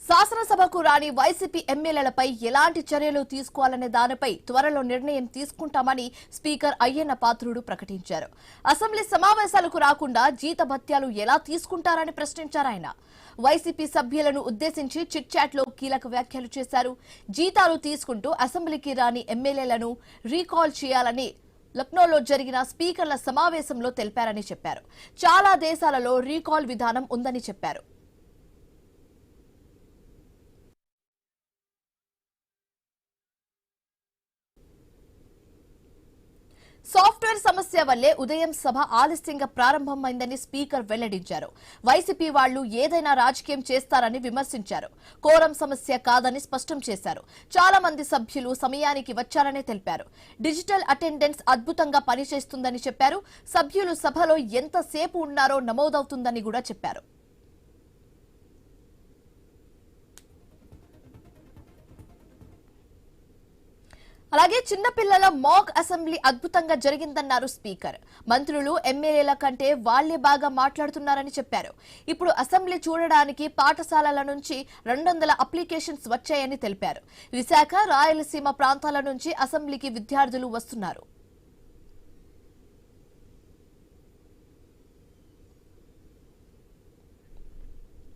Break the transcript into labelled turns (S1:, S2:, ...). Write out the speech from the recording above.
S1: శాసనసభకు రాని వైసీపీ ఎమ్మెల్యేలపై ఎలాంటి చర్యలు తీసుకోవాలనే దానిపై త్వరలో నిర్ణయం తీసుకుంటామని స్పీకర్ అయ్యన్న పాత్రుడు ప్రకటించారు. అసెంబ్లీ సమావేశాలకు రాకుండా జీతభత్యాలు ఎలా తీసుకుంటారని ప్రశ్నించారు ఆయన. వైసీపీ సభ్యులను ఉద్దేశించి చిట్ చాట్ లో కీలక వ్యాఖ్యలు చేశారు. జీతాలు తీసుకుంటూ అసెంబ్లీకి రాని ఎమ్మెల్యేలను రీకాల్ చేయాలని లక్నోలో జరిగిన స్పీకర్ల సమావేశంలో తెలిపారని చెప్పారు. చాలా దేశాలలో రీకాల్ విధానం ఉందని చెప్పారు. సాఫ్ట్వేర్ సమస్య వల్లే ఉదయం సభ ఆలస్యంగా ప్రారంభమైందని స్పీకర్ వెల్లడించారు. వైసీపీ వాళ్లు ఏదైనా రాజకీయం చేస్తారని విమర్శించారు. కోరం సమస్య కాదని స్పష్టం చేశారు. చాలా మంది సభ్యులు సమయానికి వచ్చారని తెలిపారు. డిజిటల్ అటెండెన్స్ అద్భుతంగా పనిచేస్తుందని చెప్పారు. సభ్యులు సభలో ఎంతసేపు ఉన్నారో నమోదవుతుందని కూడా చెప్పారు. అలాగే చిన్నపిల్లల మాక్ అసెంబ్లీ అద్భుతంగా జరిగిందన్నారు స్పీకర్. మంత్రులు ఎమ్మెల్యేల కంటే వాళ్లే బాగా మాట్లాడుతున్నారని చెప్పారు. ఇప్పుడు అసెంబ్లీ చూడడానికి పాఠశాలల నుంచి 200 అప్లికేషన్స్ వచ్చాయని తెలిపారు. విశాఖ, రాయలసీమ ప్రాంతాల నుంచి అసెంబ్లీకి విద్యార్థులు వస్తున్నారు.